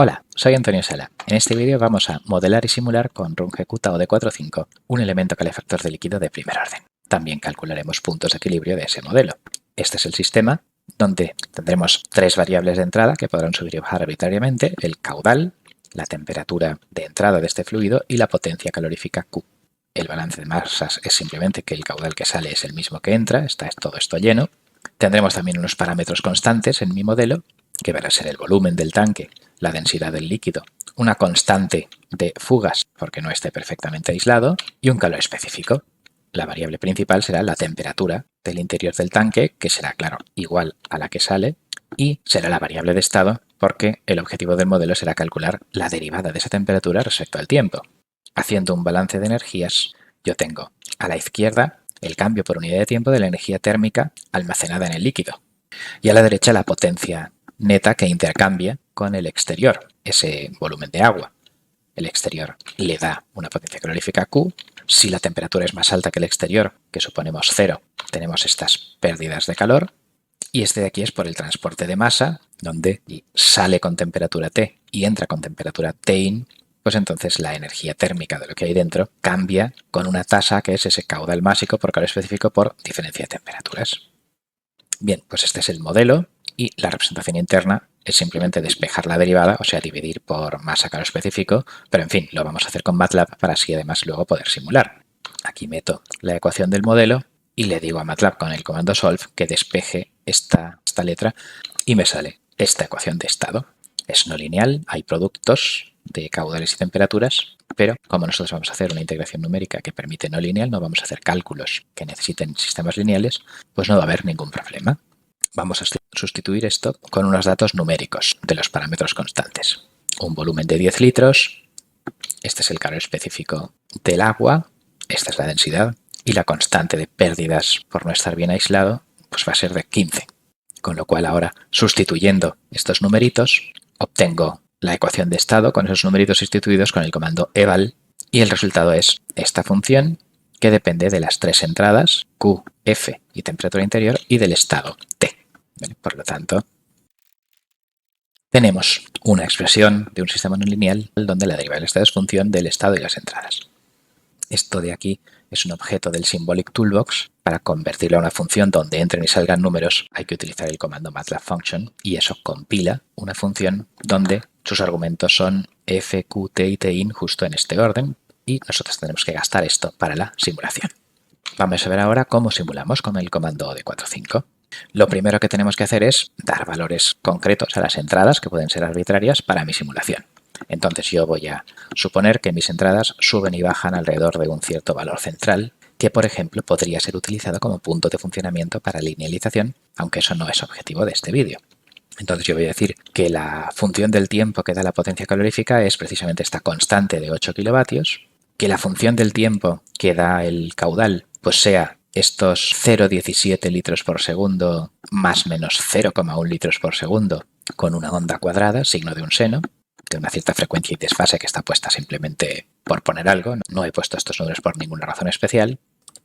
Hola, soy Antonio Sala. En este vídeo vamos a modelar y simular con RunGecuta OD45 un elemento calefactor de líquido de primer orden. También calcularemos puntos de equilibrio de ese modelo. Este es el sistema donde tendremos tres variables de entrada que podrán subir y bajar arbitrariamente: el caudal, la temperatura de entrada de este fluido y la potencia calorífica Q. El balance de masas es simplemente que el caudal que sale es el mismo que entra, está todo esto lleno. Tendremos también unos parámetros constantes en mi modelo, que van a ser el volumen del tanque, la densidad del líquido, una constante de fugas porque no esté perfectamente aislado y un calor específico. La variable principal será la temperatura del interior del tanque, que será, claro, igual a la que sale, y será la variable de estado porque el objetivo del modelo será calcular la derivada de esa temperatura respecto al tiempo. Haciendo un balance de energías, yo tengo a la izquierda el cambio por unidad de tiempo de la energía térmica almacenada en el líquido y a la derecha la potencia neta que intercambia con el exterior, ese volumen de agua. El exterior le da una potencia calorífica Q. Si la temperatura es más alta que el exterior, que suponemos 0, tenemos estas pérdidas de calor. Y este de aquí es por el transporte de masa, donde sale con temperatura T y entra con temperatura Tin, pues entonces la energía térmica de lo que hay dentro cambia con una tasa que es ese caudal másico por calor específico por diferencia de temperaturas. Bien, pues este es el modelo y la representación interna es simplemente despejar la derivada, o sea, dividir por masa calor específico, pero en fin, lo vamos a hacer con MATLAB para así además luego poder simular. Aquí meto la ecuación del modelo y le digo a MATLAB con el comando solve que despeje esta letra y me sale esta ecuación de estado. Es no lineal, hay productos de caudales y temperaturas, pero como nosotros vamos a hacer una integración numérica que permite no lineal, no vamos a hacer cálculos que necesiten sistemas lineales, pues no va a haber ningún problema. Vamos a sustituir esto con unos datos numéricos de los parámetros constantes. Un volumen de 10 litros, este es el calor específico del agua, esta es la densidad y la constante de pérdidas por no estar bien aislado pues va a ser de 15. Con lo cual ahora, sustituyendo estos numeritos, obtengo la ecuación de estado con esos numeritos sustituidos con el comando eval y el resultado es esta función que depende de las tres entradas Q, F y temperatura interior y del estado T. ¿Vale? Por lo tanto, tenemos una expresión de un sistema no lineal donde la derivada del estado es función del estado y las entradas. Esto de aquí es un objeto del Symbolic Toolbox. Para convertirlo a una función donde entren y salgan números hay que utilizar el comando MATLAB function y eso compila una función donde sus argumentos son f, q, t y tin justo en este orden y nosotros tendremos que gastar esto para la simulación. Vamos a ver ahora cómo simulamos con el comando OD45. Lo primero que tenemos que hacer es dar valores concretos a las entradas que pueden ser arbitrarias para mi simulación. Entonces yo voy a suponer que mis entradas suben y bajan alrededor de un cierto valor central que, por ejemplo, podría ser utilizado como punto de funcionamiento para linealización, aunque eso no es objetivo de este vídeo. Entonces yo voy a decir que la función del tiempo que da la potencia calorífica es precisamente esta constante de 8 kilovatios, que la función del tiempo que da el caudal pues sea estos 0,17 litros por segundo más menos 0,1 litros por segundo con una onda cuadrada, signo de un seno, de una cierta frecuencia y desfase que está puesta simplemente por poner algo, no he puesto estos números por ninguna razón especial,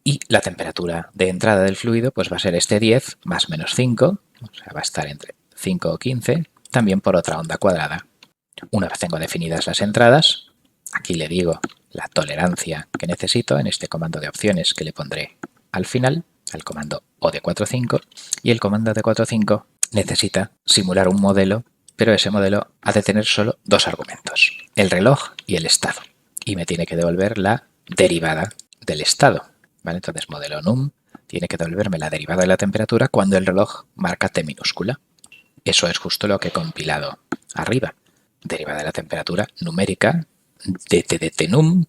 y la temperatura de entrada del fluido pues va a ser este 10 más menos 5, o sea, va a estar entre 5 o 15, también por otra onda cuadrada. Una vez tengo definidas las entradas, aquí le digo la tolerancia que necesito en este comando de opciones que le pondré al final, al comando OD45, y el comando OD45 necesita simular un modelo, pero ese modelo ha de tener solo dos argumentos, el reloj y el estado, y me tiene que devolver la derivada del estado. ¿Vale? Entonces modelo num tiene que devolverme la derivada de la temperatura cuando el reloj marca T minúscula. Eso es justo lo que he compilado arriba. Derivada de la temperatura numérica dt de T num,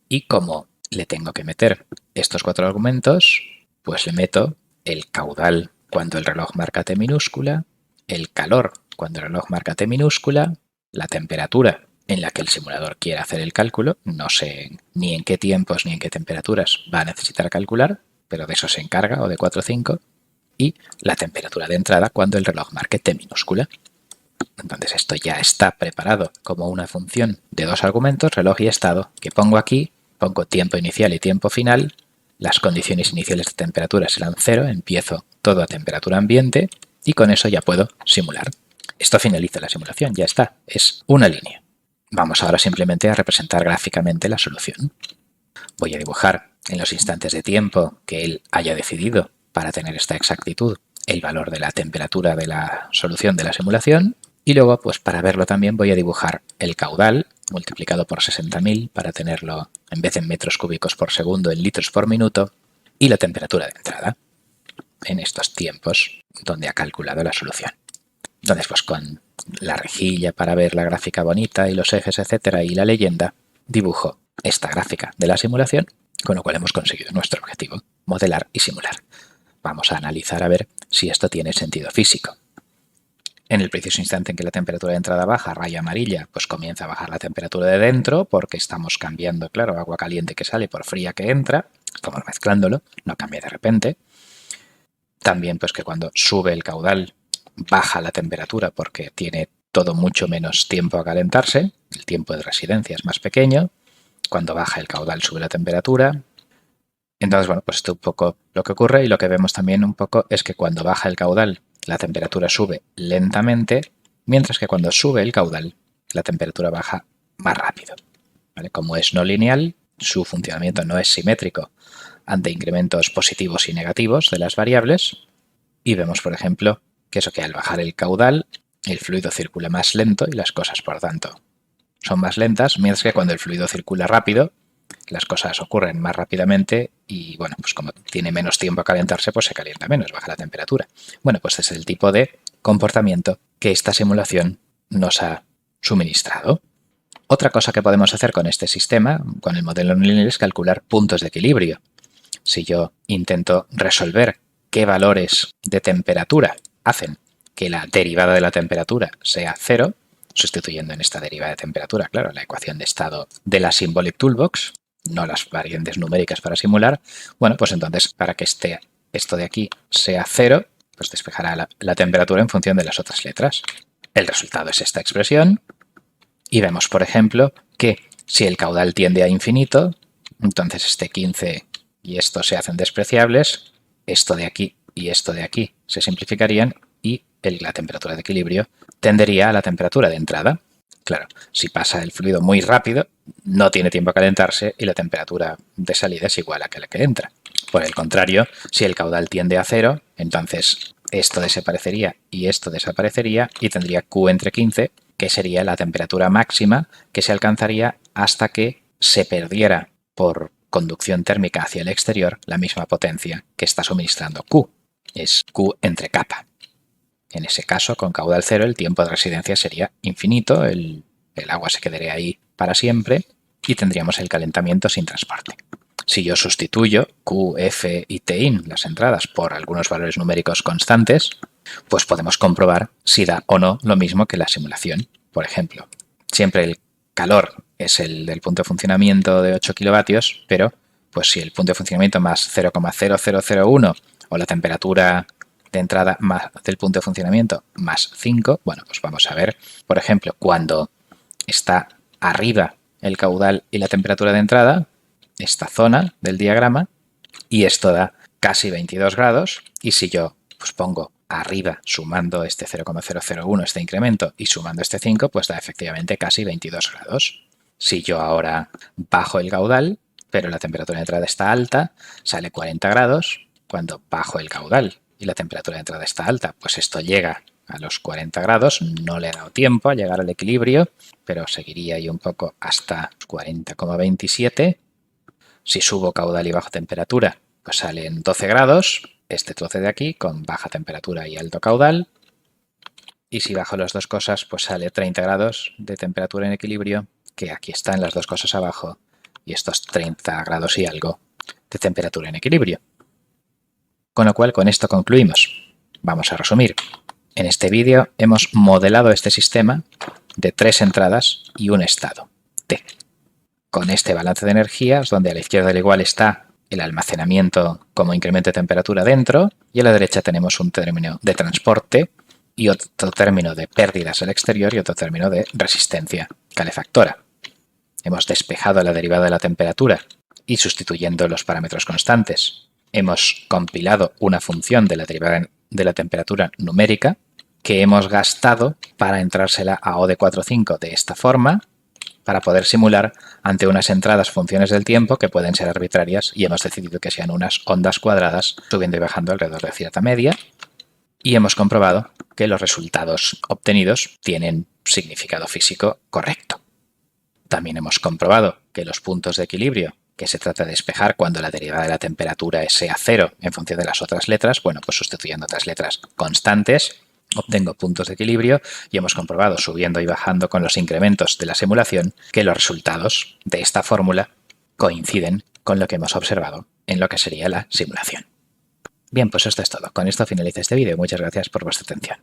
y como le tengo que meter estos cuatro argumentos, pues le meto el caudal cuando el reloj marca T minúscula, el calor cuando el reloj marca T minúscula, la temperatura en la que el simulador quiera hacer el cálculo, no sé ni en qué tiempos ni en qué temperaturas va a necesitar calcular, pero de eso se encarga OD45, y la temperatura de entrada cuando el reloj marque T minúscula. Entonces esto ya está preparado como una función de dos argumentos, reloj y estado, que pongo aquí, pongo tiempo inicial y tiempo final, las condiciones iniciales de temperatura serán 0, empiezo todo a temperatura ambiente y con eso ya puedo simular. Esto finaliza la simulación, ya está, es una línea. Vamos ahora simplemente a representar gráficamente la solución. Voy a dibujar en los instantes de tiempo que él haya decidido para tener esta exactitud el valor de la temperatura de la solución de la simulación y luego pues para verlo también voy a dibujar el caudal multiplicado por 60.000 para tenerlo en vez de en metros cúbicos por segundo en litros por minuto y la temperatura de entrada en estos tiempos donde ha calculado la solución. Entonces pues con la rejilla para ver la gráfica bonita y los ejes etcétera y la leyenda dibujo esta gráfica de la simulación, con lo cual hemos conseguido nuestro objetivo, modelar y simular. Vamos a analizar a ver si esto tiene sentido físico. En el preciso instante en que la temperatura de entrada baja, raya amarilla, pues comienza a bajar la temperatura de dentro porque estamos cambiando, claro, agua caliente que sale por fría que entra, estamos mezclándolo, no cambia de repente. También pues que cuando sube el caudal baja la temperatura porque tiene todo mucho menos tiempo a calentarse, el tiempo de residencia es más pequeño. Cuando baja el caudal sube la temperatura. Entonces, bueno, pues esto es un poco lo que ocurre y lo que vemos también un poco es que cuando baja el caudal la temperatura sube lentamente, mientras que cuando sube el caudal la temperatura baja más rápido. ¿Vale? Como es no lineal, su funcionamiento no es simétrico ante incrementos positivos y negativos de las variables y vemos, por ejemplo, que eso que al bajar el caudal el fluido circula más lento y las cosas, por tanto, son más lentas, mientras que cuando el fluido circula rápido, las cosas ocurren más rápidamente y, bueno, pues como tiene menos tiempo a calentarse, pues se calienta menos, baja la temperatura. Bueno, pues es el tipo de comportamiento que esta simulación nos ha suministrado. Otra cosa que podemos hacer con este sistema, con el modelo no lineal, es calcular puntos de equilibrio. Si yo intento resolver qué valores de temperatura hacen que la derivada de la temperatura sea 0, sustituyendo en esta derivada de temperatura, claro, la ecuación de estado de la Symbolic Toolbox, no las variantes numéricas para simular, bueno, pues entonces para que esto de aquí sea 0, pues despejará la temperatura en función de las otras letras. El resultado es esta expresión y vemos, por ejemplo, que si el caudal tiende a infinito, entonces este 15 y esto se hacen despreciables, esto de aquí y esto de aquí se simplificarían y la temperatura de equilibrio tendería a la temperatura de entrada. Claro, si pasa el fluido muy rápido, no tiene tiempo a calentarse y la temperatura de salida es igual a la que entra. Por el contrario, si el caudal tiende a 0, entonces esto desaparecería y esto desaparecería y tendría Q entre 15, que sería la temperatura máxima que se alcanzaría hasta que se perdiera por conducción térmica hacia el exterior la misma potencia que está suministrando Q. Es Q entre kappa. En ese caso, con caudal 0, el tiempo de residencia sería infinito, el agua se quedaría ahí para siempre y tendríamos el calentamiento sin transporte. Si yo sustituyo Q, F y Tin, las entradas, por algunos valores numéricos constantes, pues podemos comprobar si da o no lo mismo que la simulación. Por ejemplo, siempre el calor es el del punto de funcionamiento de 8 kilovatios, pero pues si el punto de funcionamiento más 0,0001 o la temperatura de entrada más del punto de funcionamiento más 5, bueno, pues vamos a ver, por ejemplo, cuando está arriba el caudal y la temperatura de entrada, esta zona del diagrama, y esto da casi 22 grados, y si yo pues pongo arriba sumando este 0,001, este incremento, y sumando este 5, pues da efectivamente casi 22 grados. Si yo ahora bajo el caudal, pero la temperatura de entrada está alta, sale 40 grados, cuando bajo el caudal y la temperatura de entrada está alta, pues esto llega a los 40 grados, no le ha dado tiempo a llegar al equilibrio, pero seguiría ahí un poco hasta 40,27. Si subo caudal y bajo temperatura, pues salen 12 grados, este trozo de aquí con baja temperatura y alto caudal. Y si bajo las dos cosas, pues sale 30 grados de temperatura en equilibrio, que aquí están las dos cosas abajo, y estos 30 grados y algo de temperatura en equilibrio. Con lo cual, con esto concluimos. Vamos a resumir. En este vídeo hemos modelado este sistema de 3 entradas y un estado, T. Con este balance de energías, donde a la izquierda del igual está el almacenamiento como incremento de temperatura dentro, y a la derecha tenemos un término de transporte y otro término de pérdidas al exterior y otro término de resistencia calefactora. Hemos despejado la derivada de la temperatura y sustituyendo los parámetros constantes, hemos compilado una función de la derivada de la temperatura numérica que hemos gastado para entrársela a OD45 de esta forma, para poder simular ante unas entradas funciones del tiempo que pueden ser arbitrarias y hemos decidido que sean unas ondas cuadradas subiendo y bajando alrededor de cierta media, y hemos comprobado que los resultados obtenidos tienen significado físico correcto. También hemos comprobado que los puntos de equilibrio que se trata de despejar cuando la derivada de la temperatura sea cero en función de las otras letras, bueno, pues sustituyendo otras letras constantes, obtengo puntos de equilibrio y hemos comprobado, subiendo y bajando con los incrementos de la simulación, que los resultados de esta fórmula coinciden con lo que hemos observado en lo que sería la simulación. Bien, pues esto es todo. Con esto finaliza este vídeo. Muchas gracias por vuestra atención.